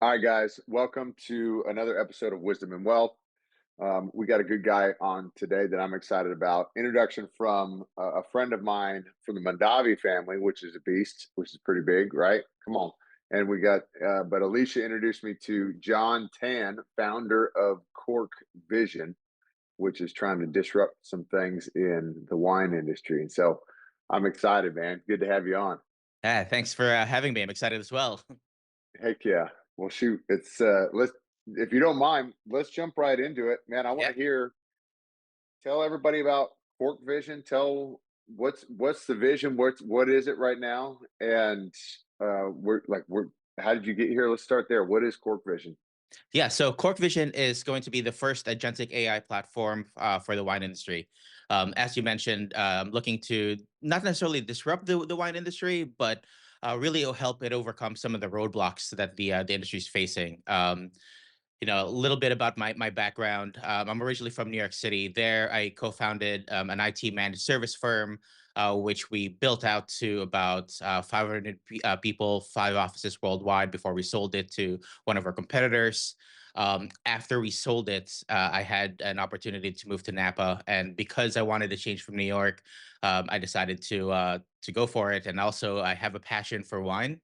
All right, guys, welcome to another episode of Wisdom and Wealth. We got a good guy on today that I'm excited about. Introduction from a friend of mine from the Mondavi family, which is a beast, which is pretty big, right? Come on. And we got, but Alicia introduced me to John Tan, founder of Cork Vision, which is trying to disrupt some things in the wine industry. And so I'm excited, man. Good to have you on. Yeah, thanks for having me. I'm excited as well. Heck yeah. Well, shoot, it's let's if you don't mind, let's jump right into it, man. I want Yeah. to hear. Tell everybody about Cork Vision. Tell what's the vision. What is it right now? And we're how did you get here? Let's start there. What is Cork Vision? Yeah. So Cork Vision is going to be the first agentic AI platform for the wine industry. As you mentioned, looking to not necessarily disrupt the wine industry, but really help it overcome some of the roadblocks that the industry is facing. A little bit about my background. I'm originally from New York City. There, I co-founded an IT managed service firm, which we built out to about 500 people, 5 offices worldwide before we sold it to one of our competitors. After we sold it, I had an opportunity to move to Napa, and because I wanted to change from New York, I decided to go for it. And also, I have a passion for wine.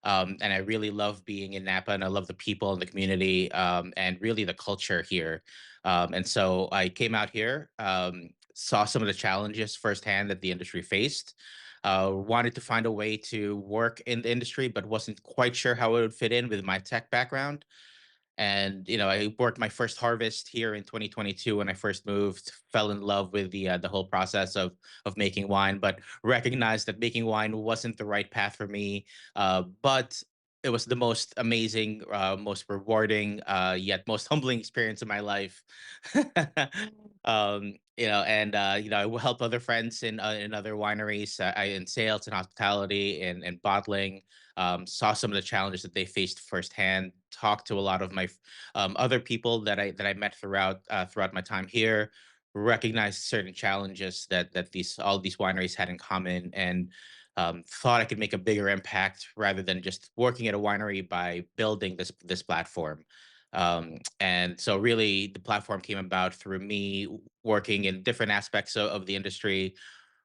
And I really love being in Napa, and I love the people and the community, and really the culture here. And so I came out here, saw some of the challenges firsthand that the industry faced. Wanted to find a way to work in the industry, but wasn't quite sure how it would fit in with my tech background. And I worked my first harvest here in 2022 when I first moved. Fell in love with the whole process of making wine, but recognized that making wine wasn't the right path for me. But it was the most amazing, most rewarding, yet most humbling experience of my life. I will help other friends in other wineries, I in sales and hospitality and bottling. Saw some of the challenges that they faced firsthand. Talked to a lot of my other people that I met throughout my time here. Recognized certain challenges that these all these wineries had in common, and thought I could make a bigger impact rather than just working at a winery by building this platform. And so, really, the platform came about through me working in different aspects of the industry,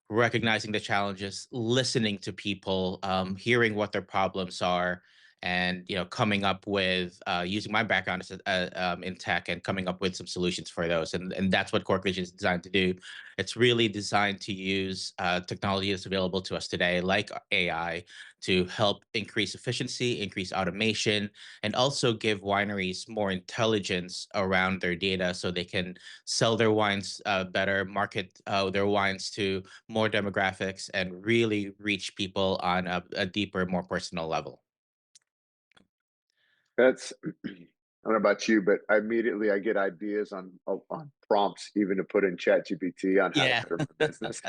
recognizing the challenges, listening to people, hearing what their problems are, and coming up with using my background in tech and coming up with some solutions for those. And that's what Cork Vision is designed to do. It's really designed to use technology that's available to us today, like AI, to help increase efficiency, increase automation, and also give wineries more intelligence around their data so they can sell their wines better, market their wines to more demographics, and really reach people on a deeper, more personal level. That's I don't know about you, but I get ideas on prompts even to put in Chat GPT on how to Yeah. better my business.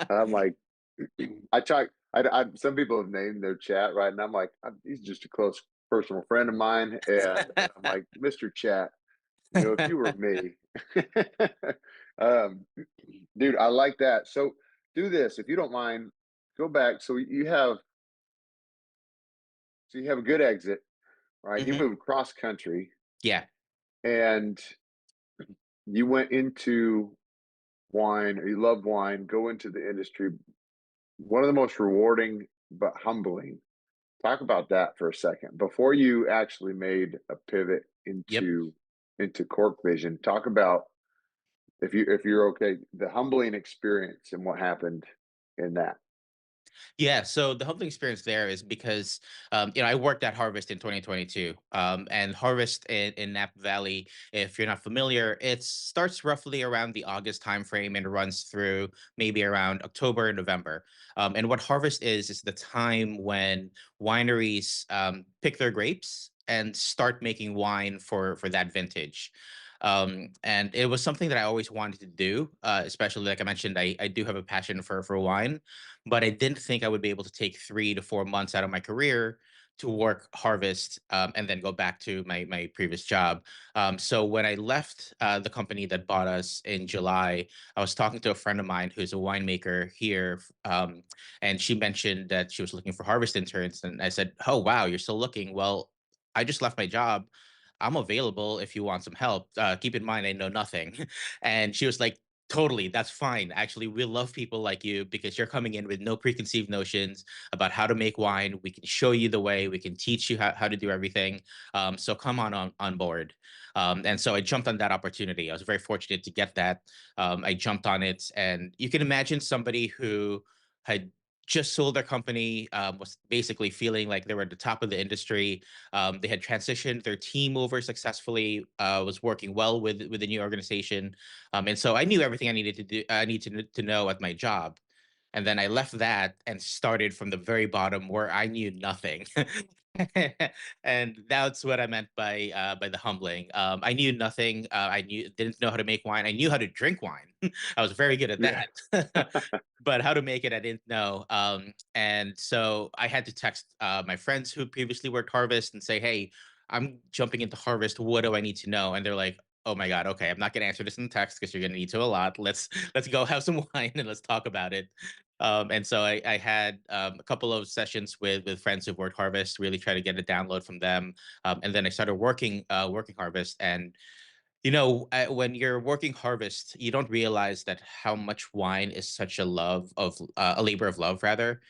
I'm like, I try. Some people have named their chat right, and I'm like, he's just a close personal friend of mine, and I'm like, Mister Chat, if you were me, um, dude, I like that. So do this if you don't mind. Go back. So you have a good exit, right? You Hmm. moved cross country, Yeah. and you went into wine, or you love wine. Go into the industry. One of the most rewarding but humbling. Talk about that for a second before you actually made a pivot Yep. into Cork Vision. Talk about if you're okay, the humbling experience and what happened in that. Yeah, so the humbling experience there is because I worked at Harvest in 2022, and Harvest in Napa Valley. If you're not familiar, it starts roughly around the August timeframe and runs through maybe around October and November. And what Harvest is the time when wineries pick their grapes and start making wine for that vintage. And it was something that I always wanted to do, especially like I mentioned, I do have a passion for wine, but I didn't think I would be able to take 3 to 4 months out of my career to work harvest, and then go back to my previous job. So when I left the company that bought us in July, I was talking to a friend of mine who's a winemaker here, and she mentioned that she was looking for harvest interns, and I said, "Oh wow, you're still looking? Well." I just left my job. I'm available if you want some help. Keep in mind, I know nothing." And she was like, "Totally, that's fine. Actually, we love people like you because you're coming in with no preconceived notions about how to make wine. We can show you the way. We can teach you how to do everything. So come on board." And so I jumped on that opportunity. I was very fortunate to get that. I jumped on it, and you can imagine somebody who had just sold their company, was basically feeling like they were at the top of the industry. They had transitioned their team over successfully, was working well with the new organization, and so I knew everything I needed to do. I need to know at my job, and then I left that and started from the very bottom where I knew nothing. And that's what I meant by the humbling. I knew nothing. I didn't know how to make wine. I knew how to drink wine. I was very good at Yeah. that. But how to make it, I didn't know. And so I had to text my friends who previously worked harvest and say, "Hey, I'm jumping into harvest. What do I need to know?" And they're like, "Oh my god, okay, I'm not going to answer this in text because you're going to need to a lot. Let's go have some wine and let's talk about it." And so I had a couple of sessions with friends who've worked harvest, really try to get a download from them, and then I started working harvest. And when you're working harvest, you don't realize that how much wine is such a labor of love, rather,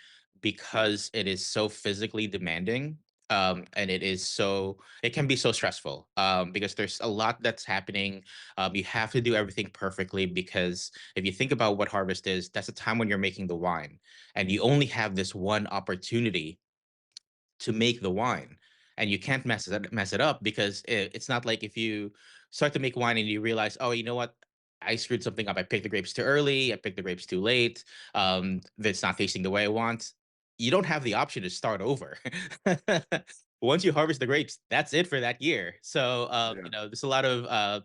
because it is so physically demanding. And it can be so stressful, because there's a lot that's happening. You have to do everything perfectly because if you think about what harvest is, that's a time when you're making the wine, and you only have this one opportunity to make the wine, and you can't mess it up because it's not like if you start to make wine and you realize, oh, you know what, I screwed something up. I picked the grapes too early. I picked the grapes too late. That's not tasting the way I want. You don't have the option to start over. Once you harvest the grapes, that's it for that year. So Yeah. there's a lot of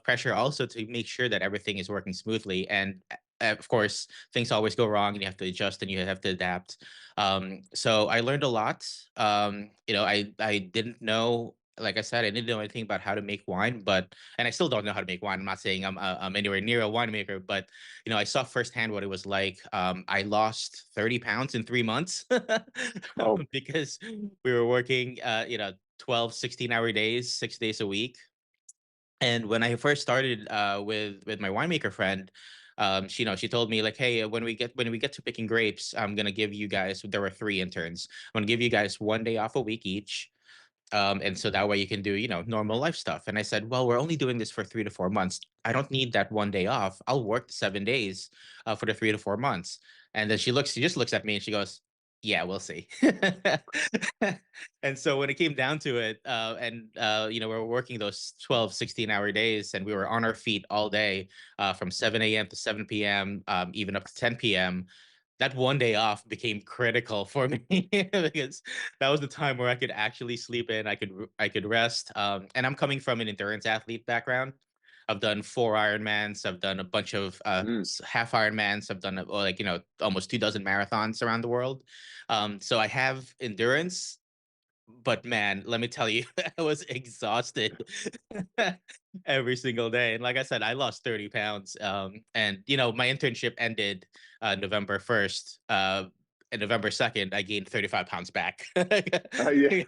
pressure also to make sure that everything is working smoothly. And of course, things always go wrong, and you have to adjust and you have to adapt. So I learned a lot. I didn't know, like I said, I didn't know anything about how to make wine, and I still don't know how to make wine. I'm not saying I'm anywhere near a winemaker, but I saw firsthand what it was like. I lost 30 pounds in 3 months Oh, because we were working, 12, 16-hour days, 6 days a week. And when I first started with my winemaker friend, she told me like, "Hey, when we get to picking grapes, I'm gonna give you guys." There were three interns. "I'm gonna give you guys one day off a week each, and so that way you can do normal life stuff." And I said, "Well, we're only doing this for 3 to 4 months. I don't need that one day off. I'll work the 7 days for the 3 to 4 months." And then she just looks at me and she goes, "Yeah, we'll see." And so when it came down to it, and we were working those 12, 16-hour days, and we were on our feet all day, from 7 a.m. to 7 p.m., even up to 10 p.m. That one day off became critical for me because that was the time where I could actually sleep in. I could rest. And I'm coming from an endurance athlete background. I've done 4 Ironmans. I've done a bunch of mm, half Ironmans. I've done almost 2 dozen marathons around the world. So I have endurance, but man, let me tell you, I was exhausted every single day. And like I said, I lost 30 pounds. And my internship ended November 1st. And November 2nd, I gained 35 pounds back. yeah.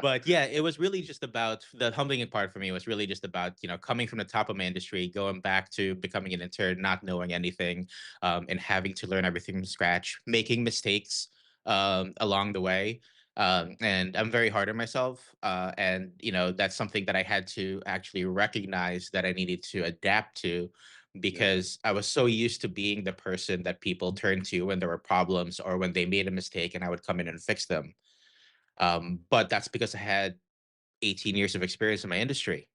But yeah, it was really just about the humbling part for me was really just about, coming from the top of my industry, going back to becoming an intern, not knowing anything, and having to learn everything from scratch, making mistakes along the way. And I'm very hard on myself. And, that's something that I had to actually recognize that I needed to adapt to, Yeah. because I was so used to being the person that people turned to when there were problems or when they made a mistake, and I would come in and fix them. But that's because I had 18 years of experience in my industry.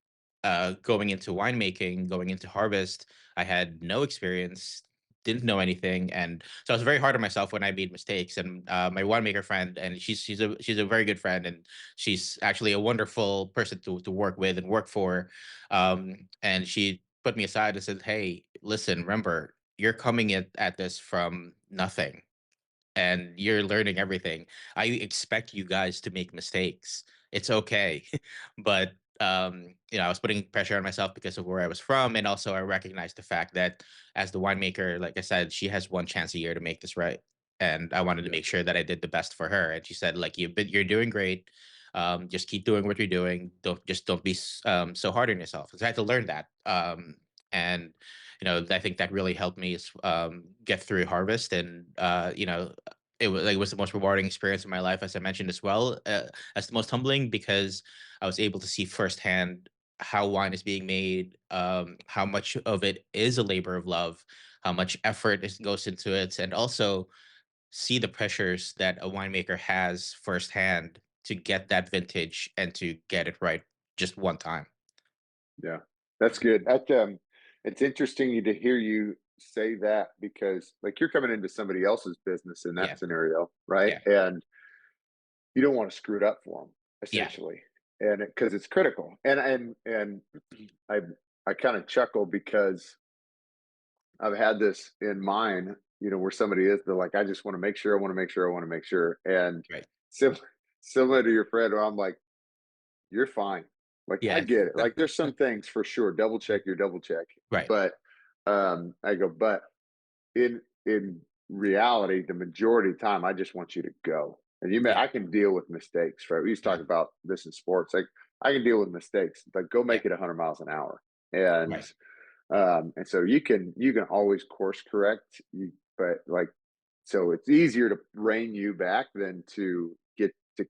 Going into winemaking, going into harvest, I had no experience, didn't know anything, and so I was very hard on myself when I made mistakes. And my winemaker friend, and she's a very good friend, and she's actually a wonderful person to work with and work for. And she put me aside and said, "Hey, listen, remember, you're coming at this from nothing and you're learning everything. I expect you guys to make mistakes. It's okay." But I was putting pressure on myself because of where I was from, and also I recognized the fact that as the winemaker, like I said, she has one chance a year to make this right, and I wanted to Yeah. make sure that I did the best for her. And she said, like, you're doing great. Just keep doing what you're doing. Don't be so hard on yourself. 'Cause I had to learn that. And I think that really helped me get through harvest. And it was the most rewarding experience of my life, as I mentioned as well, as the most humbling, because I was able to see firsthand how wine is being made, how much of it is a labor of love, how much effort goes into it, and also see the pressures that a winemaker has firsthand to get that vintage and to get it right just one time. Yeah, that's good. It's interesting to hear you say that because, like, you're coming into somebody else's business in that Yeah, scenario, right? yeah, And you don't want to screw it up for them, yeah, essentially, and because it's critical. And I I kind of chuckle because I've had this in mind, where somebody is, they're like, I just want to make sure, I want to make sure, I want to make sure, and right, similar similar to your friend, where I'm like, you're fine. Like, I yeah, get it. Like, there's some things for sure. Double check your double check. right, But I go, but in reality, the majority of the time, I just want you to go. And yeah, I can deal with mistakes, right? We used to yeah, talk about this in sports. Like, I can deal with mistakes, but go yeah, make it 100 miles an hour. right, And so you can always course correct, but like, so it's easier to rein you back than to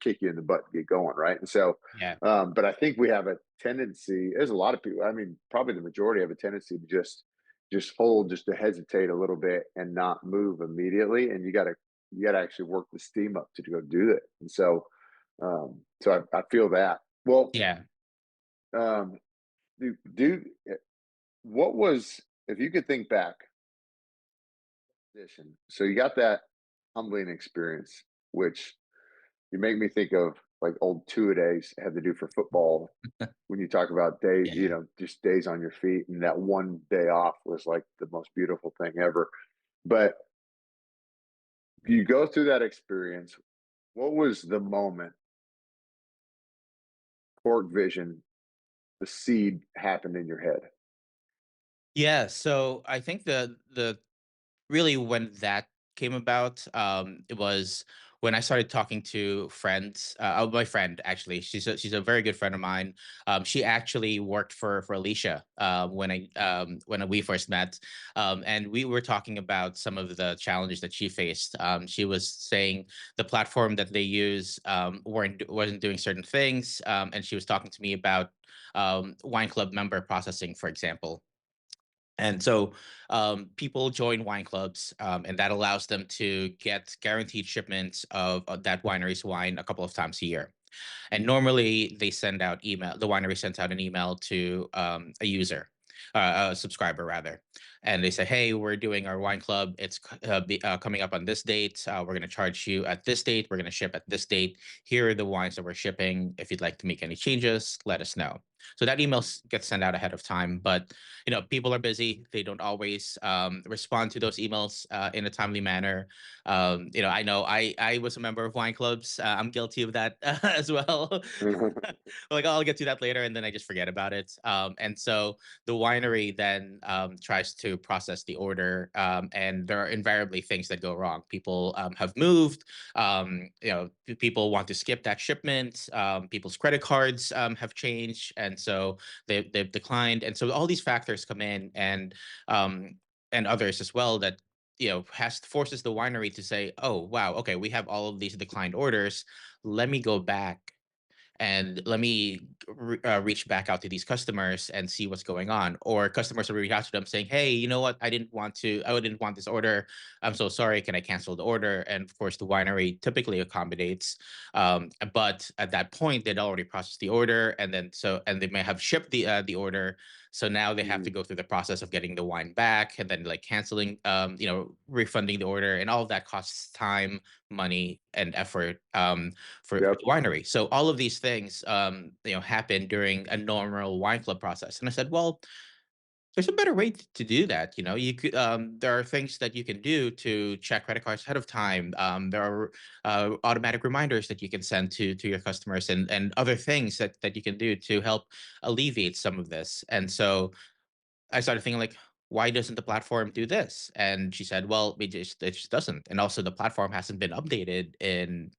kick you in the butt to get going, right? And so, yeah, but I think we have a tendency. There's a lot of people. I mean, probably the majority have a tendency to just hold, just to hesitate a little bit and not move immediately. And you gotta actually work the steam up to go do it. And so, I feel that. Well, yeah. um, do what was, if you could think back, so you got that humbling experience, which you make me think of like old two a days had to do for football. When you talk about days, Yeah. just days on your feet, and that one day off was like the most beautiful thing ever. But you go through that experience. What was the moment, Cork Vision, the seed happened in your head? Yeah, so I think the really when that came about, it was when I started talking to friends. My friend, actually, she's a very good friend of mine. She actually worked for Alicia, when we first met, and we were talking about some of the challenges that she faced. She was saying the platform that they use, wasn't doing certain things, and she was talking to me about wine club member processing, for example. And so people join wine clubs, and that allows them to get guaranteed shipments of that winery's wine a couple of times a year. And normally they send out email. The winery sends out an email to a user, a subscriber rather, and they say, "Hey, we're doing our wine club. It's coming up on this date. We're going to charge you at this date. We're going to ship at this date. Here are the wines that we're shipping. If you'd like to make any changes, let us know." So that email gets sent out ahead of time, but people are busy. They don't always respond to those emails in a timely manner. I know I was a member of wine clubs. I'm guilty of that as well. Like, "Oh, I'll get to that later," and then I just forget about it. And so the winery then tries to process the order, and there are invariably things that go wrong. People have moved. People want to skip that shipment. People's credit cards have changed, and so they've declined. And so all these factors come in, and others as well, that has forces the winery to say, "Oh, wow, okay, we have all of these declined orders. Let me go back and let me reach back out to these customers and see what's going on." Or customers will reach out to them saying, "Hey, you know what? I didn't want this order. I'm so sorry. Can I cancel the order?" And of course, the winery typically accommodates. But at that point, they'd already processed the order, and they may have shipped the order. So now they have to Mm, go through the process of getting the wine back, and then like canceling, refunding the order, and all of that costs time, money, and effort. For yep. the winery. So all of these things, happen during a normal wine club process. And I said, well, there's a better way to do that. There are things that you can do to check credit cards ahead of time. There are automatic reminders that you can send to your customers, and other things that you can do to help alleviate some of this. And so I started thinking, like, why doesn't the platform do this? And she said, well, it just doesn't. And also the platform hasn't been updated in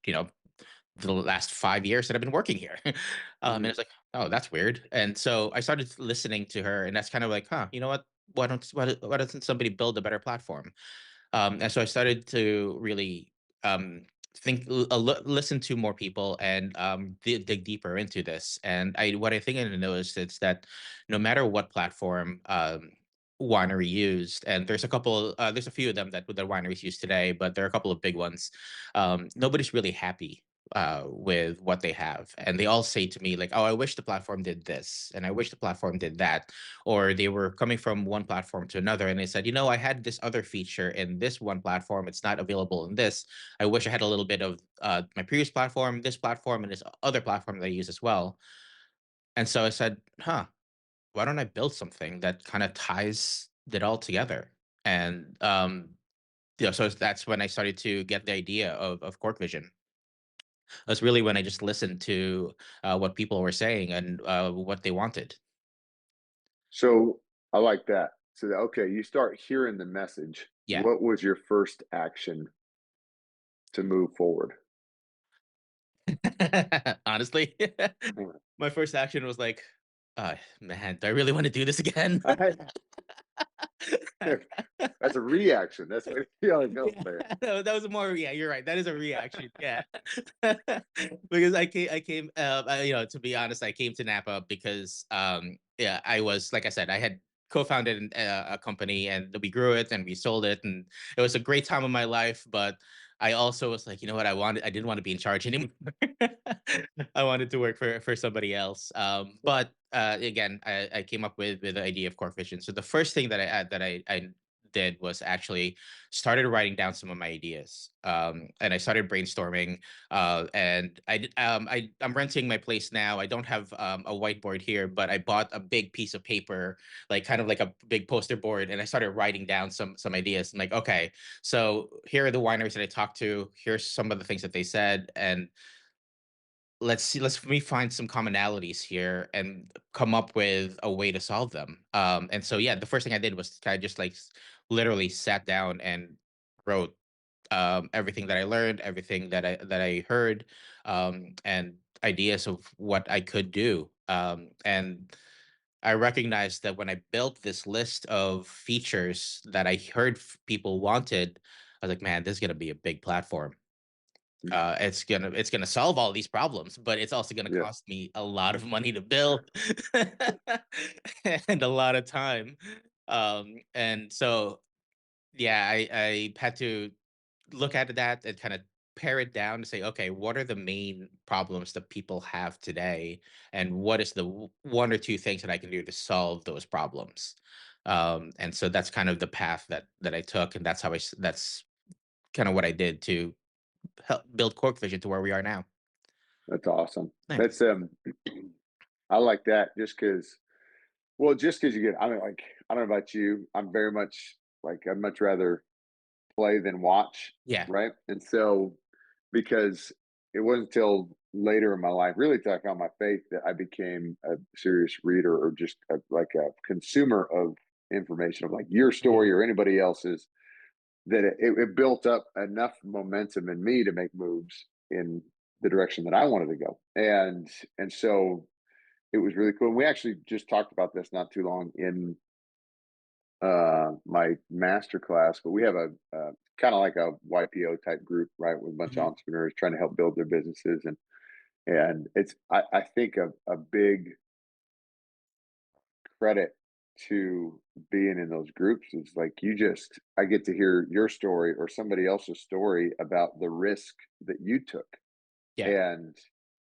the last 5 years that I've been working here. And Mhm. it's like, oh, that's weird. And so I started listening to her, and that's kind of like, huh, you know what? Why doesn't somebody build a better platform? And so I started to really um, listen to more people and dig deeper into this. And what I think I noticed is that no matter what platform winery used, and there's a few of them that the wineries use today, but there are a couple of big ones. Nobody's really happy with what they have, and they all say to me like, "Oh, I wish the platform did this, and I wish the platform did that." Or they were coming from one platform to another and they said, you know, I had this other feature in this one platform, it's not available in this. I wish I had a little bit of my previous platform, this platform, and this other platform that I use as well. And so I said, huh, why don't I build something that kind of ties it all together? And so that's when I started to get the idea of Cork Vision. That's really when I just listened to what people were saying and what they wanted. So I like that. So okay, you start hearing the message. Yeah. What was your first action to move forward? Honestly, my first action was like, man, do I really want to do this again?" That's a reaction. That's what you gotta go Yeah, there. that was more. Yeah, you're right. That is a reaction. Yeah, because to be honest, I came to Napa because, yeah, I was like I said, I had co-founded a company and we grew it and we sold it and it was a great time of my life. But I also was like, you know what, I didn't want to be in charge anymore. I wanted to work for somebody else. But again, I came up with the idea of Core Vision. So the first thing that I did was actually started writing down some of my ideas. And I started brainstorming. And I'm renting my place now. I don't have a whiteboard here, but I bought a big piece of paper, like kind of like a big poster board, and I started writing down some ideas. I'm like, okay, so here are the wineries that I talked to. Here's some of the things that they said, and let's me find some commonalities here and come up with a way to solve them. And so yeah, the first thing I did was kind of just like literally sat down and wrote everything that I learned, everything that I heard, and ideas of what I could do. And I recognized that when I built this list of features that I heard people wanted, I was like, man, this is gonna be a big platform. It's gonna solve all these problems, but it's also gonna Yeah, cost me a lot of money to build and a lot of time. And so yeah, I had to look at that and kind of pare it down to say, okay, what are the main problems that people have today, and what is the one or two things that I can do to solve those problems? And so that's kind of the path that I took, and that's kind of what I did to help build Cork Vision to where we are now. that's awesome. Thanks. That's I like that just because well, just because you get I mean, like, I don't know about you, I'm very much like, I'd much rather play than watch, Yeah. right? And so, because it wasn't until later in my life, really till I found my faith, that I became a serious reader or just like a consumer of information of like your Mhm. story or anybody else's, that it built up enough momentum in me to make moves in the direction that I wanted to go. And so it was really cool. And we actually just talked about this not too long in my master class, but we have a kind of like a YPO type group, right, with a bunch of Mhm. entrepreneurs trying to help build their businesses, and it's I think a big credit to being in those groups is like you just I get to hear your story or somebody else's story about the risk that you took, Yeah. and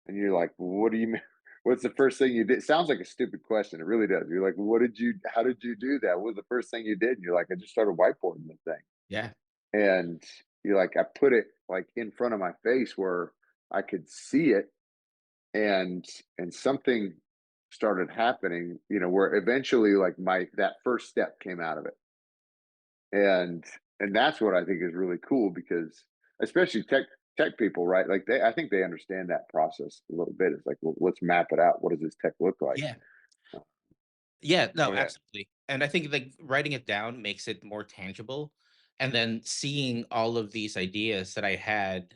you're like, well, what do you mean? What's the first thing you did? It sounds like a stupid question. It really does. You're like, what did you? How did you do that? What was the first thing you did? And you're like, I just started whiteboarding the thing. Yeah. And you're like, I put it like in front of my face where I could see it, and something started happening, where eventually like my that first step came out of it. And that's what I think is really cool because especially tech people, right? Like I think they understand that process a little bit. It's like, well, let's map it out. What does this tech look like? Yeah. Yeah, Go no, ahead. absolutely. And I think like writing it down makes it more tangible. And then seeing all of these ideas that I had,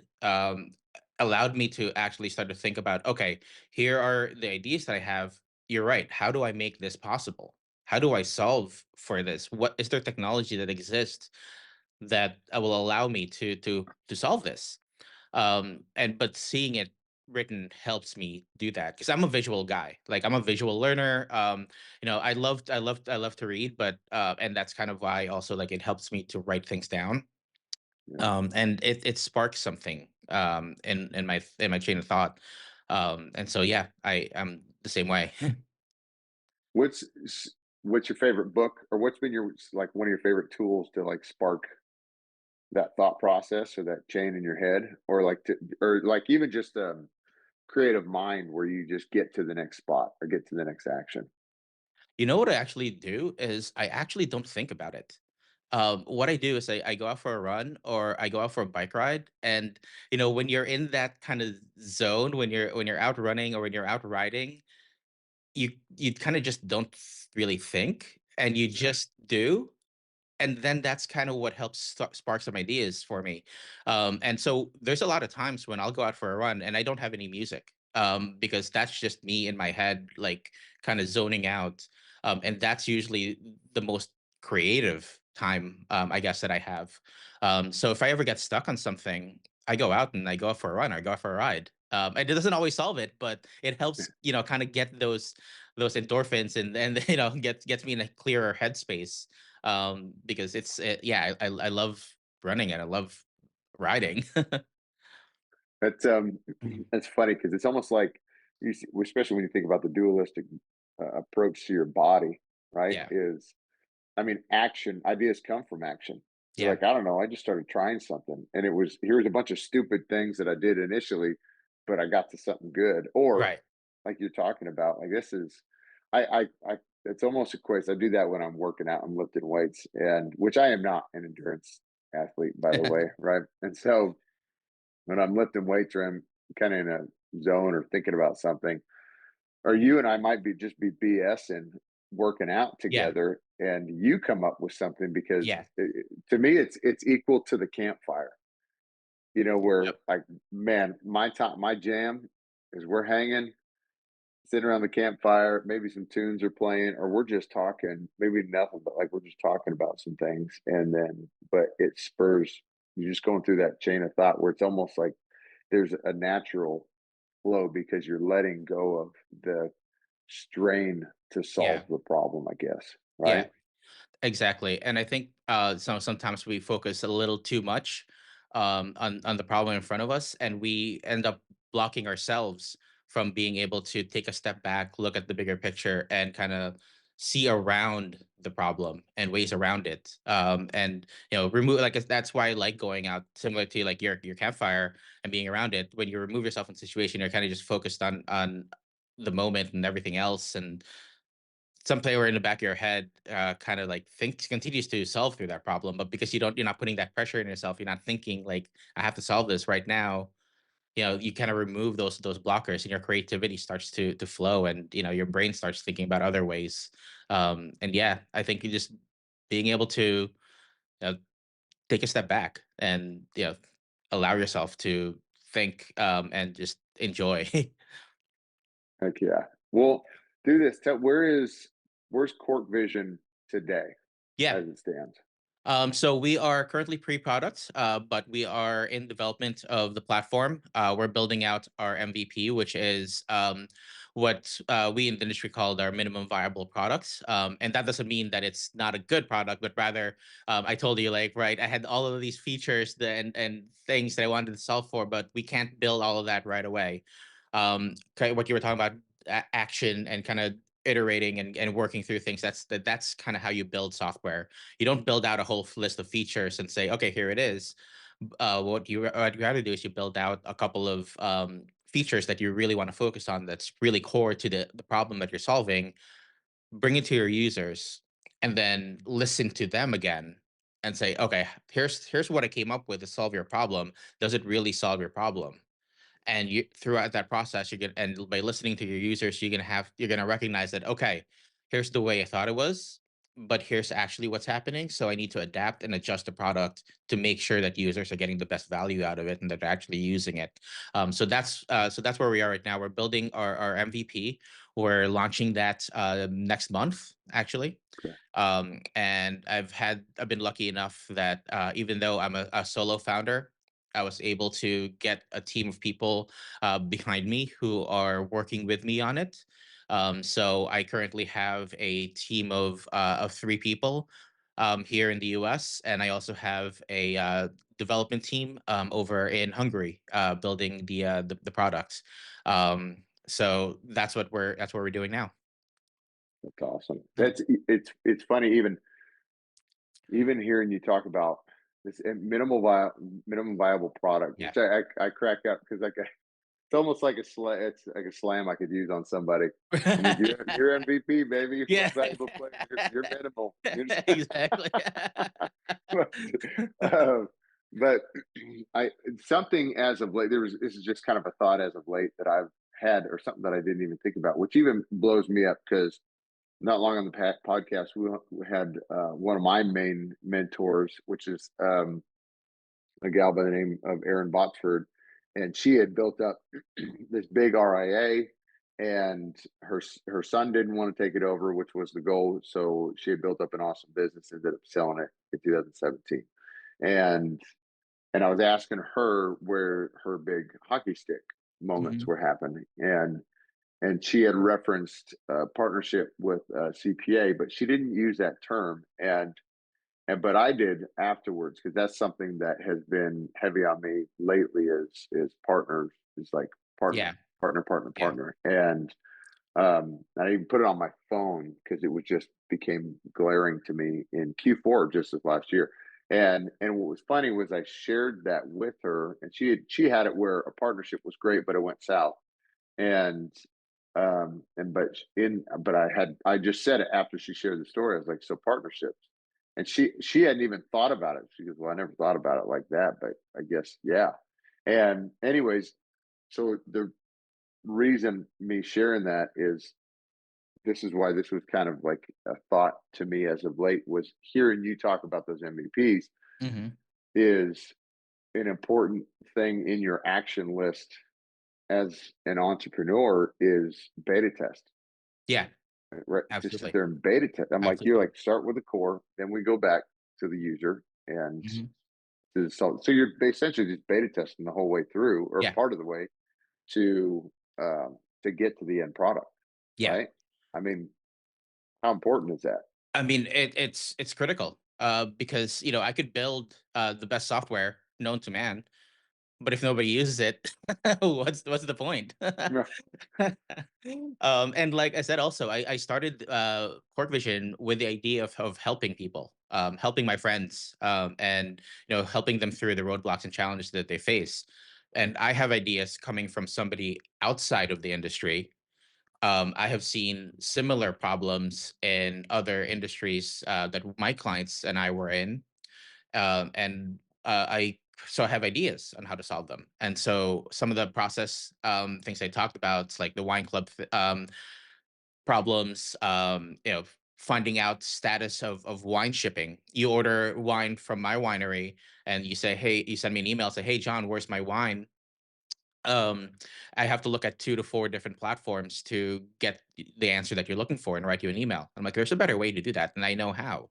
allowed me to actually start to think about, okay, here are the ideas that I have. You're right. How do I make this possible? How do I solve for this? What is there technology that exists that will allow me to solve this? And but seeing it written helps me do that because I'm a visual guy. Like I'm a visual learner. I love to read, but and that's kind of why also like it helps me to write things down. Yeah. And it sparks something in my chain of thought. And so yeah, I am the same way. What's what's your favorite book, or what's been your like one of your favorite tools to like spark that thought process or that chain in your head, or like to, or like even just creative mind where you just get to the next spot or get to the next action? You know what I actually do is I actually don't think about it. What I do is I go out for a run or I go out for a bike ride, and when you're in that kind of zone, when you're out running or when you're out riding, you kind of just don't really think, and you just do, and then that's kind of what helps spark some ideas for me. And so there's a lot of times when I'll go out for a run and I don't have any music, because that's just me in my head, like kind of zoning out. And that's usually the most creative time, I guess, that I have. So if I ever get stuck on something, I go out and I go out for a run or I go out for a ride. And it doesn't always solve it, but it helps, kind of get those endorphins, and gets me in a clearer headspace, because yeah, I love running and I love riding. That's that's funny because it's almost like you see, especially when you think about the dualistic approach to your body, right? Yeah, Is I mean, action ideas come from action. You're yeah, like, I don't know, I just started trying something, and it was here's a bunch of stupid things that I did initially, but I got to something good. Or right. like you're talking about, like this is, I it's almost equates. I do that when I'm working out, I'm lifting weights, and which I am not an endurance athlete, by the way, right? And so when I'm lifting weights or I'm kind of in a zone or thinking about something, or you and I might be BSing working out Yeah, together, and you come up with something because yeah, to me it's equal to the campfire. Where yep, like, man, my jam is we're hanging, sitting around the campfire, maybe some tunes are playing, or we're just talking, maybe nothing, but like we're just talking about some things, and then but it spurs you just going through that chain of thought where it's almost like there's a natural flow because you're letting go of the strain to yeah, solve the problem, I guess, yeah. right? Exactly, and I think sometimes we focus a little too much on the problem in front of us, and we end up blocking ourselves from being able to take a step back, look at the bigger picture, and kind of see around the problem and ways around it. And remove like that's why I like going out, similar to like your campfire and being around it. When you remove yourself in a situation, you're kind of just focused on the moment and everything else, and something or in the back of your head kind of like thinks continues to solve through that problem, but because you're not putting that pressure in yourself, you're not thinking like I have to solve this right now. You kind of remove those blockers, and your creativity starts to flow, and your brain starts thinking about other ways. And yeah, I think you just being able to uh, take a step back and allow yourself to think, and just enjoy. Heck yeah. Well, do this. Where's Cork Vision today Yeah. as it stands? So we are currently pre-product, but we are in development of the platform. We're building out our MVP, which is what we in the industry called our minimum viable products. And that doesn't mean that it's not a good product, but rather, I told you, like, right, I had all of these features and things that I wanted to solve for, but we can't build all of that right away. What you were talking about, action and kind of iterating and working through things. That's kind of how you build software. You don't build out a whole list of features and say, okay, here it is. What you got to do is you build out a couple of features that you really want to focus on. That's really core to the problem that you're solving. Bring it to your users, and then listen to them again and say, okay, here's what I came up with to solve your problem. Does it really solve your problem? And you throughout that process, you're gonna and by listening to your users, you're gonna recognize that, okay, here's the way I thought it was, but here's actually what's happening. So I need to adapt and adjust the product to make sure that users are getting the best value out of it and that they're actually using it. So that's where we are right now. We're building our MVP. We're launching that next month, actually. Okay. And I've been lucky enough that even though I'm a solo founder, I was able to get a team of people behind me who are working with me on it. So I currently have a team of 3 people here in the U.S., and I also have a development team over in Hungary building the products. So that's what we're doing now. That's awesome. Yeah. It's funny, even hearing you talk about this minimum viable product, Yeah. which I crack up because like it's almost like it's like a slam I could use on somebody. I'm like, you're MVP, baby. You're Yeah. most valuable player. You're minimal. Exactly. but, uh, but I something as of late. This is just kind of a thought as of late that I've had, or something that I didn't even think about, which even blows me up because not long on the podcast, we had one of my main mentors, which is a gal by the name of Erin Botsford, and she had built up this big RIA, and her son didn't want to take it over, which was the goal. So she had built up an awesome business, ended up selling it in 2017, and I was asking her where her big hockey stick moments Mhm. were happening, and she had referenced partnership with CPA, but she didn't use that term. And but I did afterwards because that's something that has been heavy on me lately. Is partners, is like Yeah. partner, partner, partner, Yeah. partner, and I even put it on my phone because it was just became glaring to me in Q4 just this last year. And what was funny was I shared that with her, and she had it where a partnership was great, but it went south. And I just said it after she shared the story. I was like, so partnerships. And she hadn't even thought about it. She goes, well, I never thought about it like that, but I guess yeah. And anyways, so the reason me sharing that is, this is why this was kind of like a thought to me as of late, was hearing you talk about those MVPs Mhm. is an important thing in your action list as an entrepreneur, is beta test. Yeah. Right, just sit Absolutely. there and beta test. I'm like, you're Absolutely. like, start with the core, then we go back to the user and Mhm. so you're essentially just beta testing the whole way through, or Yeah. part of the way, to get to the end product, Yeah. right? I mean, how important is that? I mean, it's critical, because, I could build, the best software known to man, but if nobody uses it, what's the point? Yeah. And like I said, also, I started Cork Vision with the idea of helping people, helping my friends, and helping them through the roadblocks and challenges that they face. And I have ideas coming from somebody outside of the industry. I have seen similar problems in other industries that my clients and I were in, and I have ideas on how to solve them. And so some of the process things I talked about, it's like the wine club problems, finding out status of wine shipping. You order wine from my winery, and you say, hey, you send me an email, say, hey, John, where's my wine? um I have to look at 2 to 4 different platforms to get the answer that you're looking for and write you an email. I'm like, there's a better way to do that, and I know how.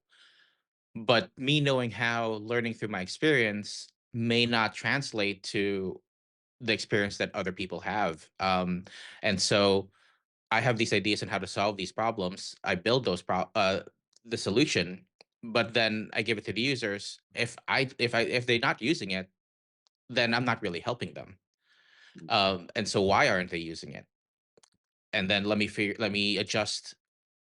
But me knowing how, learning through my experience, may not translate to the experience that other people have. And so I have these ideas on how to solve these problems. I build the solution, but then I give it to the users. If they're not using it, then I'm not really helping them. And so why aren't they using it? And then let me adjust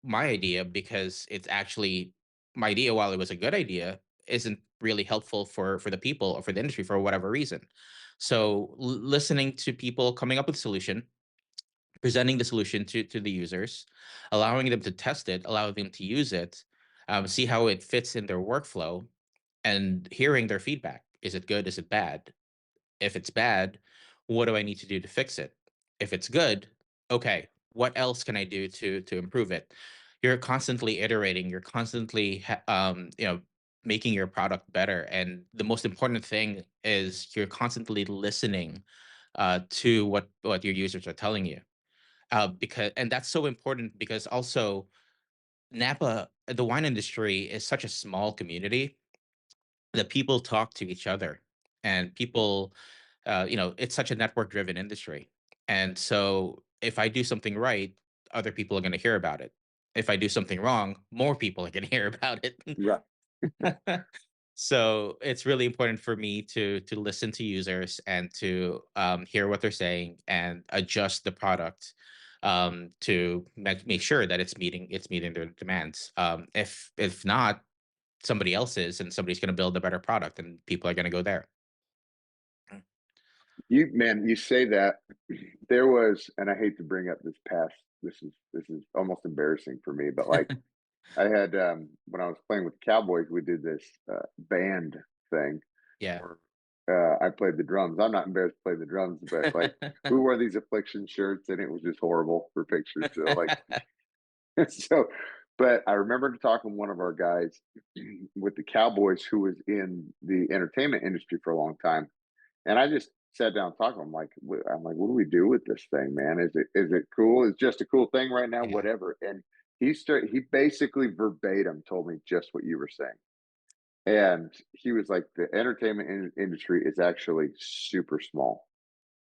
my idea, because it's actually my idea, while it was a good idea, isn't really helpful for the people or for the industry for whatever reason. So listening to people coming up with a solution, presenting the solution to the users, allowing them to test it, allowing them to use it, see how it fits in their workflow, and hearing their feedback. Is it good? Is it bad? If it's bad, what do I need to do to fix it? If it's good, okay, what else can I do to improve it? you're constantly iterating, you're constantly making your product better, and the most important thing is you're constantly listening to what your users are telling you, because and that's so important because also Napa, the wine industry is such a small community that people talk to each other, and people, it's such a network driven industry. And so if I do something right, other people are going to hear about it. If I do something wrong, more people are going to hear about it. Right. So it's really important for me to listen to users and to hear what they're saying and adjust the product to make sure that it's meeting their demands. If not, somebody else is, and somebody's going to build a better product, and people are going to go there. You man, you say that there was, and I hate to bring up this past. This is almost embarrassing for me, but like I had when I was playing with the Cowboys, we did this band thing Yeah. where I played the drums. I'm not embarrassed to play the drums, but like we wore these affliction shirts, and it was just horrible for pictures. So like so, but I remember talking to one of our guys with the Cowboys who was in the entertainment industry for a long time, and I just sat down and talked to him. Like, I'm like, what do we do with this thing, man? Is it cool? It's just a cool thing right now, Yeah. whatever. And he basically verbatim told me just what you were saying. And he was like, the entertainment industry is actually super small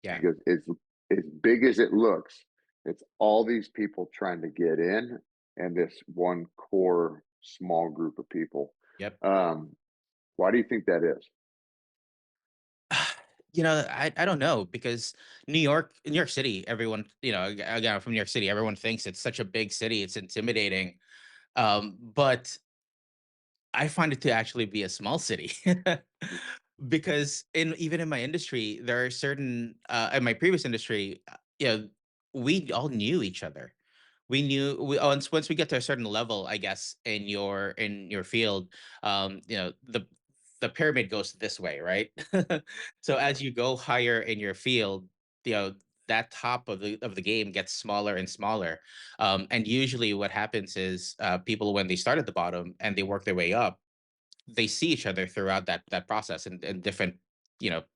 Yeah. because it's as big as it looks. It's all these people trying to get in, and this one core small group of people. Yep. Um, why do you think that is? I don't know because New York City, everyone, again, I'm from New York City, everyone thinks it's such a big city, it's intimidating. But I find it to actually be a small city. Because even in my industry, there are certain in my previous industry, we all knew each other. Once we get to a certain level, I guess, in your field, the pyramid goes this way, right? So as you go higher in your field, you know that top of the game gets smaller and smaller. And usually what happens is people, when they start at the bottom and they work their way up, they see each other throughout that process, and different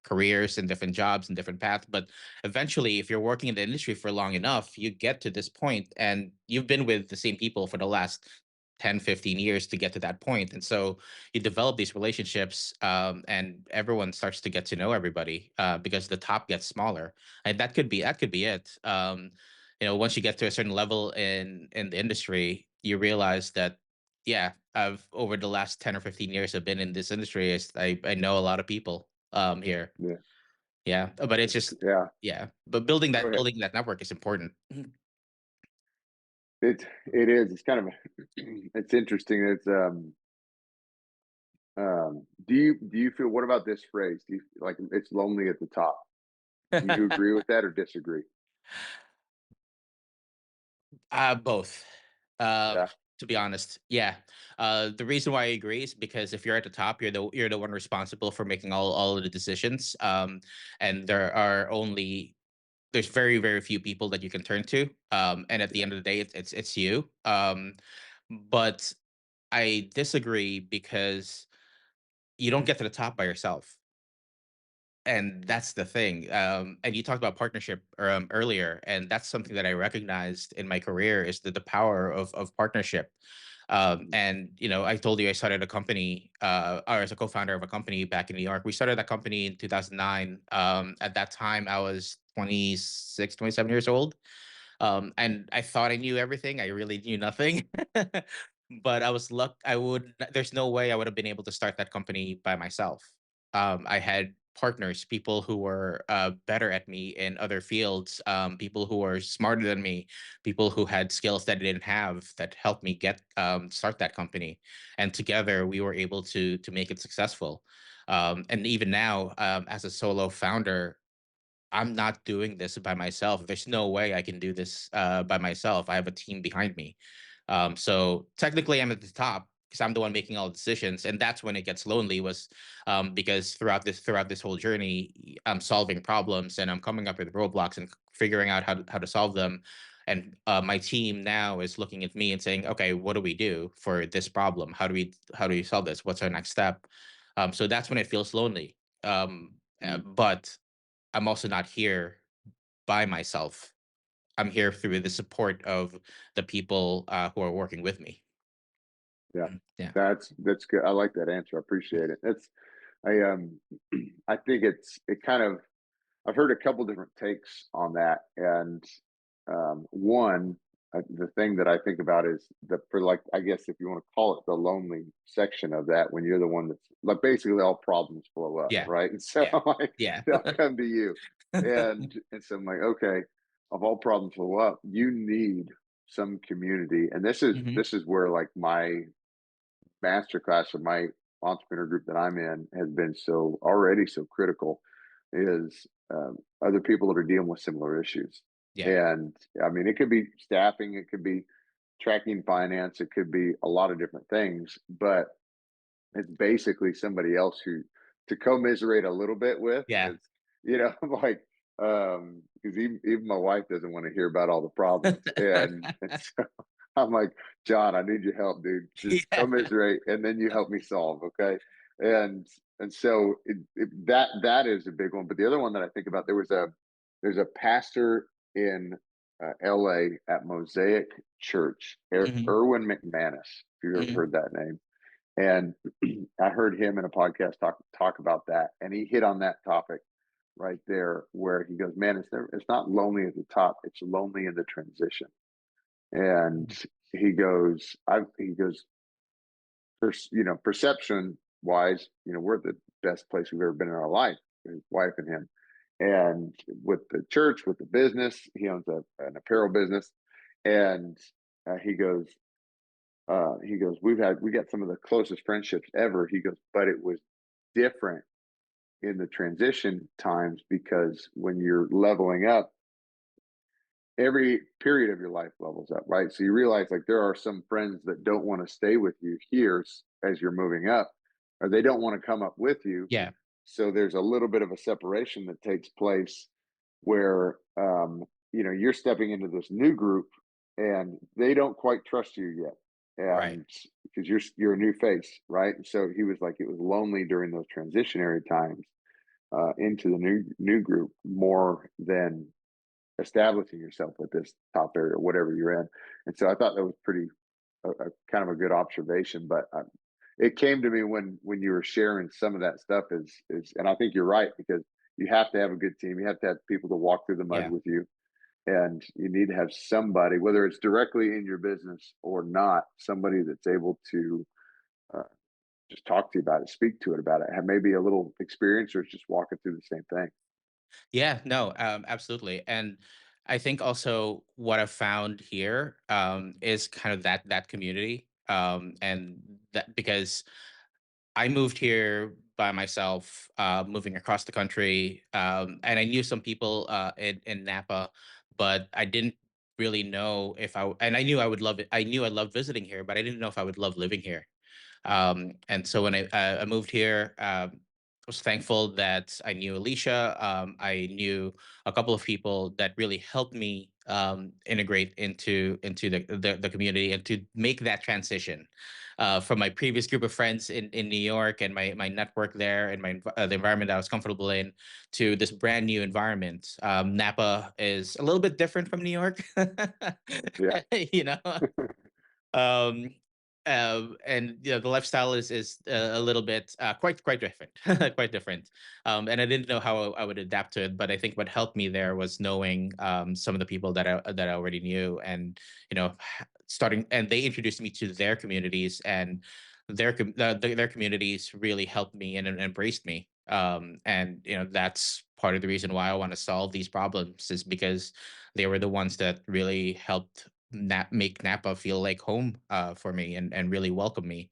careers and different jobs and different paths. But eventually, if you're working in the industry for long enough, you get to this point and you've been with the same people for the last 10, 15 years to get to that point. And so you develop these relationships, and everyone starts to get to know everybody, because the top gets smaller. And that could be it. Once you get to a certain level in the industry, you realize that, yeah, I've over the last 10 or 15 years I've been in this industry, I know a lot of people here. Yeah, Yeah, but it's just, yeah. yeah, but building Go that ahead. building that network is important. It is. It's kind of it's interesting. It's do you feel, what about this phrase? Do you like it's lonely at the top? Do you agree with that or disagree? Both. Um, Yeah. to be honest, yeah. The reason why I agree is because if you're at the top, you're the one responsible for making all of the decisions. And there's very very few people that you can turn to. And at the Yeah. end of the day, it's you. But I disagree because you don't get to the top by yourself. And that's the thing. And you talked about partnership earlier, and that's something that I recognized in my career is the power of partnership. And I told you I started a company, or as a co-founder of a company back in New York. We started that company in 2009. At that time, I was 26, 27 years old. And I thought I knew everything. I really knew nothing. But there's no way I would have been able to start that company by myself. I had partners, people who were better at me in other fields, people who were smarter than me, people who had skills that I didn't have that helped me start that company. And together we were able to make it successful. And even now, as a solo founder, I'm not doing this by myself. There's no way I can do this by myself. I have a team behind me. So technically, I'm at the top because I'm the one making all the decisions, and that's when it gets lonely. Was because throughout this whole journey, I'm solving problems and I'm coming up with roadblocks and figuring out how to solve them. and my team now is looking at me and saying, okay, what do we do for this problem? How do we solve this? What's our next step? So that's when it feels lonely. Mm. But I'm also not here by myself. I'm here through the support of the people who are working with me. Yeah, Yeah. that's good. I like that answer. I appreciate it. That's I think it kind of I've heard a couple different takes on that, and one the thing that I think about is the for like I guess if you want to call it the lonely section of that when you're the one that's like basically all problems blow up, Yeah. right? And so Yeah. like Yeah. they'll come to you, and so I'm like, okay, of all problems blow up, you need some community, and Hmm. this is where like my masterclass of my entrepreneur group that I'm in has been so already so critical is other people that are dealing with similar issues. Yeah. And I mean, it could be staffing, it could be tracking finance, it could be a lot of different things, but it's basically somebody else who to commiserate a little bit with Yeah. because like because even my wife doesn't want to hear about all the problems and so I'm like, John, I need your help, dude. Just Yeah. commiserate and then you help me solve, okay? And so that is a big one. But the other one that I think about, there's a pastor in LA at Mosaic Church, Hmm. Erwin McManus, if you've ever Hmm. heard that name. And I heard him in a podcast talk about that, and he hit on that topic right there, where he goes, "Man, it's not lonely at the top; it's lonely in the transition." And he goes, perception wise, we're the best place we've ever been in our life, his wife and him, and with the church, with the business, he owns an apparel business, and he goes, we got some of the closest friendships ever. He goes, but it was different in the transition times because when you're leveling up, every period of your life levels up, right? So you realize like there are some friends that don't want to stay with you here as you're moving up, or they don't want to come up with you. Yeah. So there's a little bit of a separation that takes place where you're stepping into this new group and they don't quite trust you yet, Right. and because you're a new face, right? And so he was like, it was lonely during those transitionary times into the new group more than establishing yourself with this top area or whatever you're in. And so I thought that was pretty a kind of a good observation. But it came to me when you were sharing some of that stuff and I think you're right because you have to have a good team. You have to have people to walk through the mud Yeah. with you, and you need to have somebody, whether it's directly in your business or not, somebody that's able to uh, just talk to you about it, speak to it about it, have maybe a little experience or just walking through the same thing. Yeah, no, absolutely. And I think also what I've found here is kind of that community, and that because I moved here by myself, moving across the country, and I knew some people in Napa, but I didn't really know if and I knew I would love it. I knew I loved visiting here, but I didn't know if I would love living here. And so when I moved here, I was thankful that I knew Alicia. I knew a couple of people that really helped me integrate into the community and to make that transition from my previous group of friends in New York and my network there and the environment that I was comfortable in to this brand new environment. Napa is a little bit different from New York, Yeah, you know. um and the lifestyle is a little bit quite different, quite different. And I didn't know how I would adapt to it, but I think what helped me there was knowing some of the people that I already knew, and starting, and they introduced me to their communities, and their communities really helped me and embraced me. And that's part of the reason why I want to solve these problems, is because they were the ones that really helped make Napa feel like home for me, and really welcome me.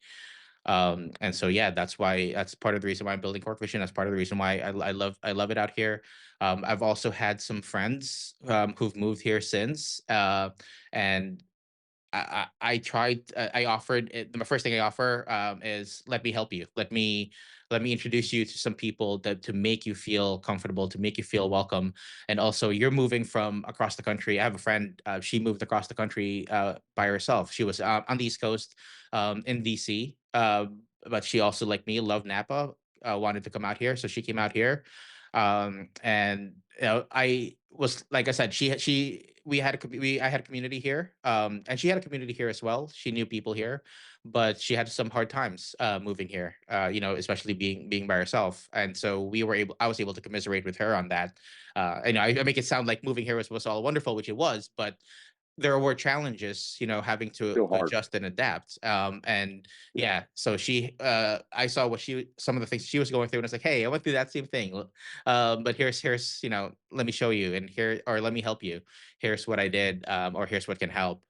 And so yeah, that's part of the reason why I'm building Cork Vision. That's part of the reason why I love it out here. I've also had some friends who've moved here since, and I tried. I offered it, the first thing I offer is let me help you. Let me introduce you to some people that to make you feel comfortable, to make you feel welcome. And also, you're moving from across the country. I have a friend. She moved across the country by herself. She was on the East Coast, in DC, but she also, like me, loved Napa. Wanted to come out here, so she came out here. And I was, like I said, she we had a I had a community here, and she had a community here as well. She knew people here, but she had some hard times moving here. Especially being by herself, and so I was able to commiserate with her on that. I make it sound like moving here was all wonderful, which it was, but there were challenges, having to Still hard. adjust and adapt. And Yeah. yeah, so I saw some of the things she was going through, and it's like, hey, I went through that same thing. But here's, let me show you, and here, or let me help you. Here's what I did, or here's what can help.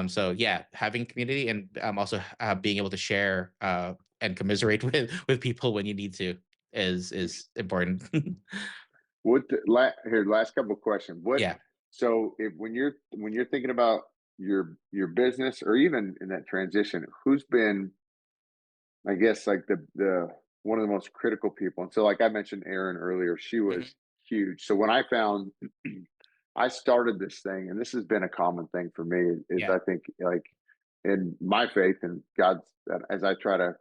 So yeah, having community, and also being able to share and commiserate with people when you need to is important. Here, last couple of questions. What Yeah. so if when you're thinking about your business or even in that transition, who's been, I guess, like the one of the most critical people? And so, like I mentioned, Erin earlier, she Mhm. was huge. So when I found I started this thing, and this has been a common thing for me, is Yeah. I think like in my faith and God's, as I try to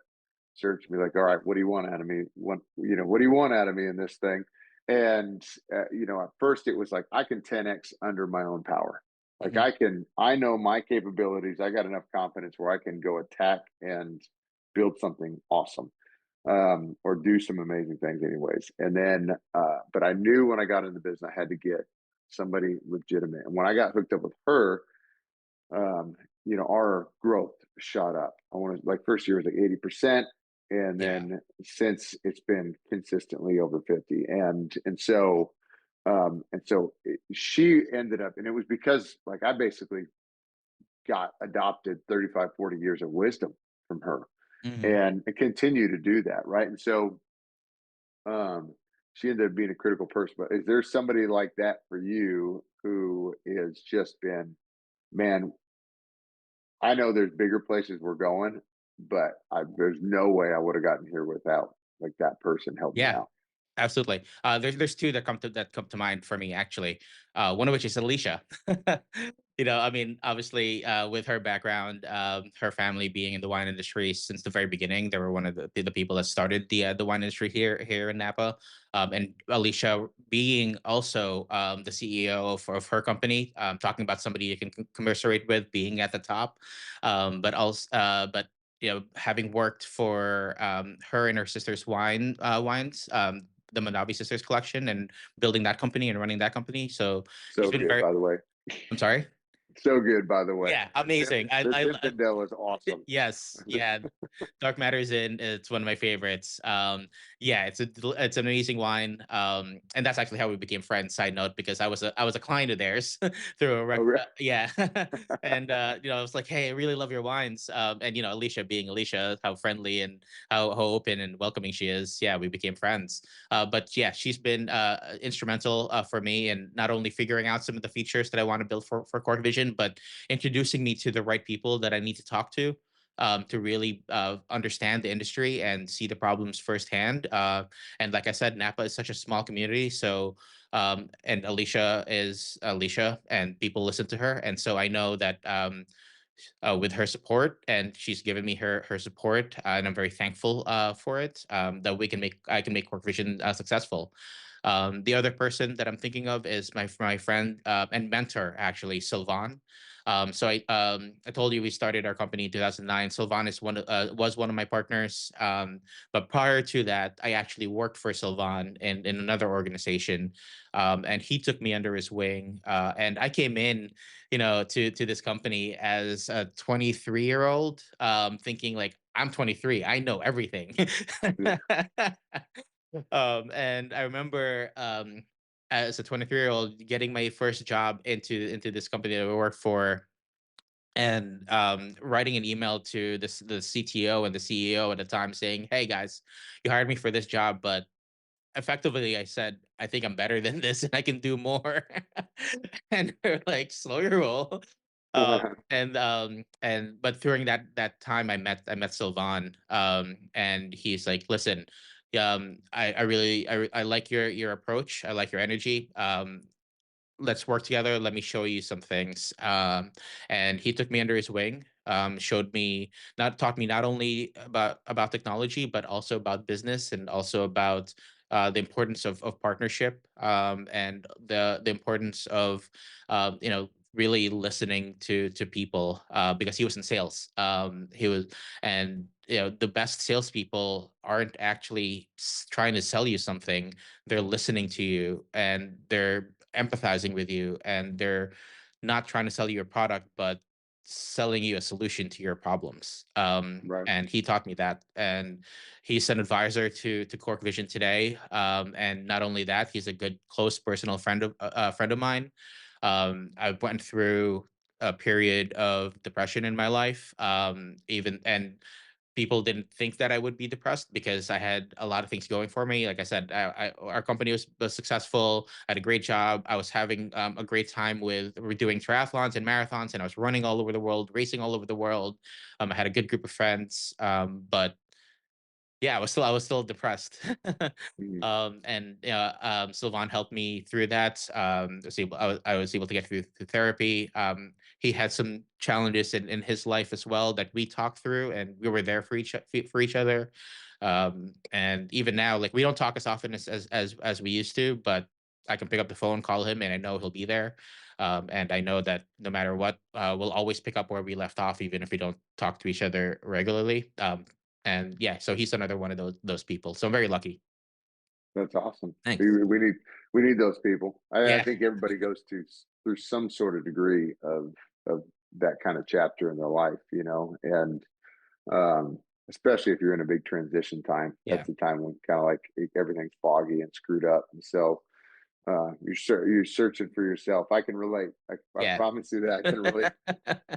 search, me like, all right, what do you want out of me? What do you want out of me in this thing? And at first it was like I can 10x under my own power. Like Mhm. I know my capabilities. I got enough confidence where I can go attack and build something awesome, or do some amazing things, anyways. And then, but I knew when I got into business, I had to get somebody legitimate. And when I got hooked up with her, um, our growth shot up. I want to, like, first year was like 80%. And Yeah. then since it's been consistently over 50. And so she ended up, and it was because like I basically got adopted 35, 40 years of wisdom from her Mhm. and continue to do that. Right. And so, um, she ended up being a critical person. But is there somebody like that for you who has just been, man, I know there's bigger places we're going, but there's no way I would have gotten here without like that person helping me Yeah. out. Absolutely. There's two that come to mind for me, actually. One of which is Alicia. I mean, obviously, with her background, her family being in the wine industry since the very beginning, they were one of the people that started the wine industry here in Napa. And Alicia being also the CEO of her company, talking about somebody you can commiserate with, being at the top, but having worked for her and her sister's wines, the Mondavi sisters collection, and building that company and running that company. So she's So been good, very. by the way. I'm sorry. So good, by the way. Yeah, The amazing. the Zinfandel is awesome. Yes, yeah. Dark Matter's in. It's one of my favorites. Yeah, it's an amazing wine. And that's actually how we became friends. Side note, because I was a client of theirs through a Oh, really? yeah, and I was like, hey, I really love your wines. And Alicia being Alicia, how friendly and how open and welcoming she is. Yeah, we became friends. But yeah, she's been instrumental for me in not only figuring out some of the features that I want to build for Cork Vision, but introducing me to the right people that I need to talk to really understand the industry and see the problems firsthand. And like I said, Napa is such a small community. So, and Alicia is Alicia, and people listen to her. And so I know that with her support, and she's given me her support, and I'm very thankful for it. That I can make Cork Vision successful. The other person that I'm thinking of is my friend and mentor, actually, Sylvan. I told you we started our company in 2009. Sylvan was one of my partners. But prior to that, I actually worked for Sylvan in another organization, and he took me under his wing. And I came in, to this company as a 23-year-old, thinking like, I'm 23, I know everything. Yeah. And I remember as a 23-year-old getting my first job into this company that I worked for, and writing an email to the CTO and the CEO at the time saying, "Hey guys, you hired me for this job, but effectively I said I think I'm better than this and I can do more." And they're like, "Slow your roll." And but during that time, I met Sylvan, and he's like, listen, I really I like your approach. I like your energy. Let's work together. Let me show you some things. And he took me under his wing, showed me, not taught me not only about technology, but also about business, and also about the importance of partnership, and the importance of really listening to people, because he was in sales. He was, and the best salespeople aren't actually trying to sell you something. They're listening to you, and they're empathizing with you, and they're not trying to sell you a product, but selling you a solution to your problems. Right. And he taught me that, and he's an advisor to Cork Vision today. And not only that, he's a good close personal friend of mine. I went through a period of depression in my life, even, and people didn't think that I would be depressed because I had a lot of things going for me. Like I said, our company was successful. I had a great job. I was having a great time we're doing triathlons and marathons, and I was running all over the world, racing all over the world. I had a good group of friends, but yeah, I was still depressed. Mhm. And Sylvan helped me through that. I was able to get through therapy. He had some challenges in his life as well that we talked through, and we were there for each other. And even now, like, we don't talk as often as we used to, but I can pick up the phone, call him, and I know he'll be there. And I know that no matter what, we'll always pick up where we left off, even if we don't talk to each other regularly. And yeah, so he's another one of those people. So I'm very lucky. That's awesome. Thanks. We need those people. I Yeah, think everybody goes through some sort of degree of that kind of chapter in their life, and especially if you're in a big transition time. yeah, That's the time when kind of like everything's foggy and screwed up, and so you're searching for yourself. I can relate. I yeah, promise you that I can relate.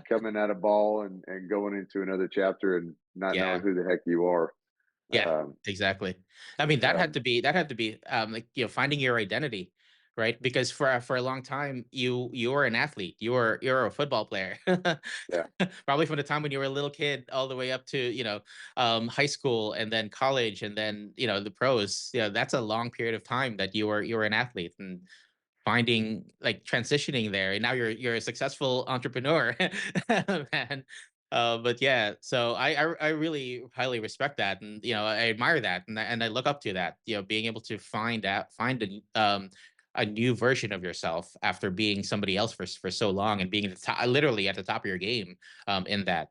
Coming out of ball and going into another chapter and not knowing yeah. who the heck you are. Yeah, Um, exactly. I mean, that had to be like, finding your identity, right? Because for a long time, you were an athlete. You were a football player. yeah, Probably from the time when you were a little kid all the way up to, high school, and then college, and then, the pros. That's a long period of time that you were an athlete, and finding, like, transitioning there, and now you're a successful entrepreneur. Man. But yeah, so I really highly respect that, and I admire that, and I look up to that, being able to find a new version of yourself after being somebody else for so long, and being at the top, literally at the top of your game, in that.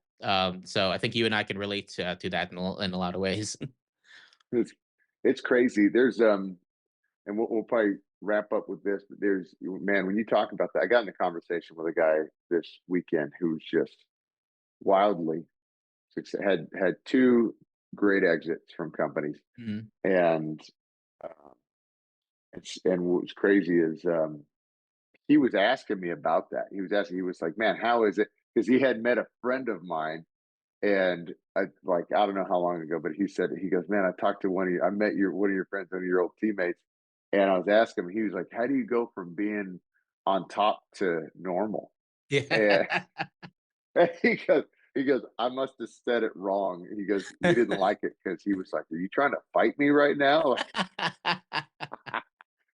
So I think you and I can relate to that in a lot of ways. it's it's crazy. There's and we'll probably wrap up with this. But there's, man, when you talk about that, I got in a conversation with a guy this weekend who's just wildly had two great exits from companies, Mhm. and uh, and what was crazy is he was asking me about that. He was like, "Man, how is it?" Because he had met a friend of mine, and I don't know how long ago, but he goes, "Man, I talked to I met one of your friends, one of your old teammates, and I was asking him. He was like, "How do you go from being on top to normal?" And Yeah. he goes, "I must have said it wrong." He goes, "We didn't like it because he was like, 'Are you trying to fight me right now?'"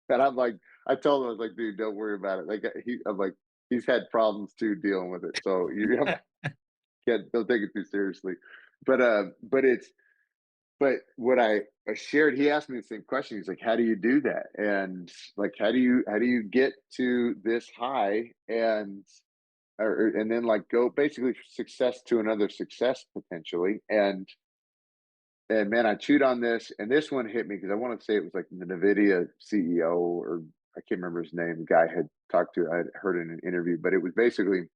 And I'm like, I told him, I was like, "Dude, don't worry about it." I'm like, he's had problems too dealing with it, so you don't take it too seriously. But what I shared, he asked me the same question. He's like, "How do you do that?" And like, how do you get to this high and then like go basically success to another success potentially. And man, I chewed on this, and this one hit me because I want to say it was like the NVIDIA CEO, or I can't remember his name. The guy had talked to, I had heard in an interview, but it was basically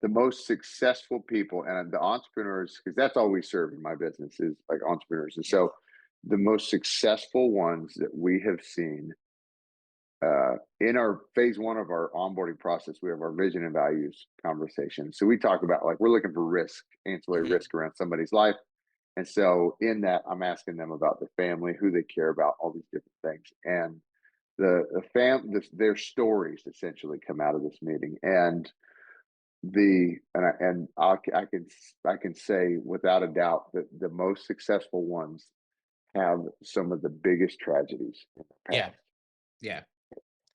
the most successful people and the entrepreneurs, because that's all we serve in my business is like entrepreneurs. And Yeah. so the most successful ones that we have seen in our phase one of our onboarding process, we have our vision and values conversation. So we talk about like we're looking for risk, ancillary Mhm. risk around somebody's life. And so in that, I'm asking them about their family, who they care about, all these different things. And their stories essentially come out of this meeting. And I can say without a doubt that the most successful ones have some of the biggest tragedies in the Yeah. past, Yeah.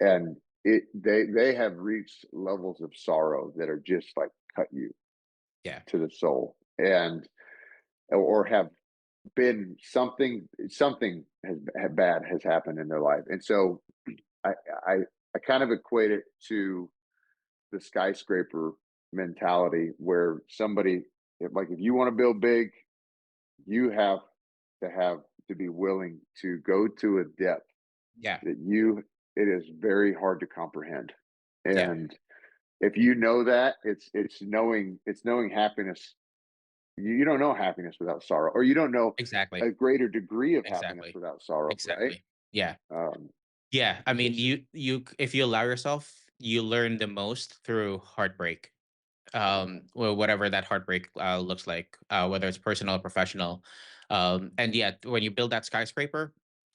and they have reached levels of sorrow that are just like cut you Yeah. to the soul, and or have been something bad has happened in their life, and so I I I kind of equate it to the skyscraper mentality where like if you want to build big, you have to be willing to go to a depth Yeah. that you it is very hard to comprehend. Yeah. And if you know that, it's knowing happiness. You don't know happiness without sorrow, or you don't know Exactly. a greater degree of happiness Exactly. without sorrow, right? Exactly. Yeah. Um, Yeah. I mean, it's if you allow yourself, you learn the most through heartbreak. Well, whatever that heartbreak looks like, whether it's personal or professional. And yet, when you build that skyscraper,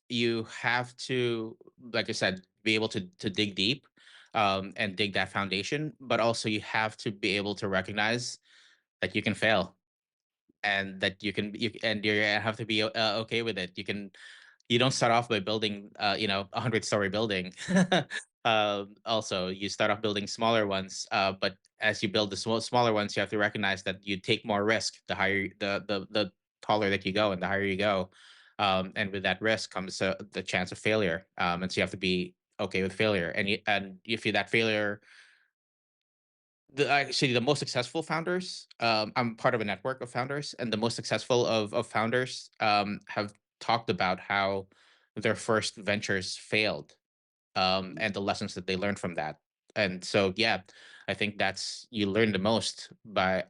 you have to, like I said, be able to dig deep, and dig that foundation. But also, you have to be able to recognize that you can fail, and that and you have to be okay with it. You don't start off by building, 100-story building. Also, you start off building smaller ones, but as you build the smaller ones, you have to recognize that you take more risk the higher the taller that you go and the higher you go. And with that risk comes the chance of failure, and so you have to be okay with failure. And if you that failure, actually the most successful founders, I'm part of a network of founders, and the most successful of founders, have talked about how their first ventures failed, and the lessons that they learned from that. And so, yeah, I think that's you learn the most by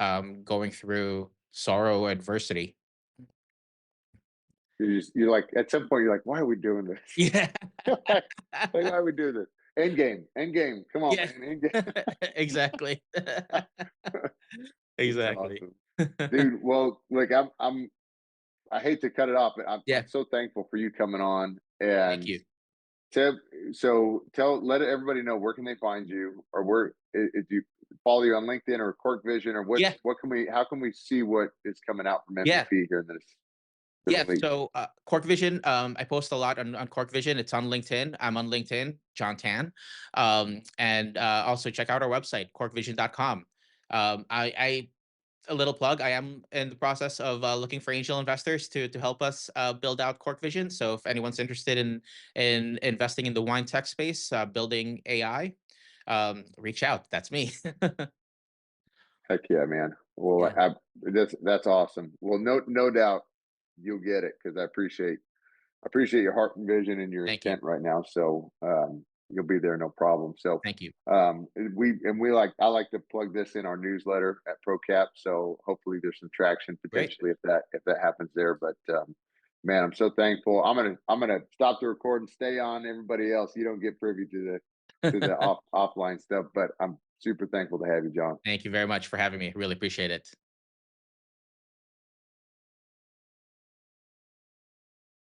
going through sorrow, adversity. you're like at some point you're like, why are we doing this? Yeah. like, why are we doing this? End game. Come on, Yeah. man. End game. Exactly. It's Exactly. awesome, dude. Well, like I hate to cut it off, but Yeah. I'm so thankful for you coming on. Thank And you. Tip, so let everybody know where can they find you, or where if you follow you on LinkedIn or Cork Vision, or Yeah. what can we how can we see what is coming out from Yeah. MVP here in this the Yeah, release? so Cork Vision, I post a lot on Cork Vision. It's on LinkedIn. I'm on LinkedIn, John Tan. And also check out our website, corkvision.com. I a little plug. I am in the process of looking for angel investors to help us build out Cork Vision. So if anyone's interested in investing in the wine tech space, building AI, reach out. That's me. Heck yeah, man. Well, Yeah, that's awesome. Well, no doubt you'll get it because I appreciate your heart and vision and your thank you, intent right now. So you'll be there, no problem. So thank you. I like to plug this in our newsletter at ProCap. So hopefully there's some traction Great. potentially if that happens there. But man, I'm so thankful. I'm gonna stop the record and stay on. Everybody else, you don't get privy to the offline stuff. But I'm super thankful to have you, John. Thank you very much for having me. Really appreciate it.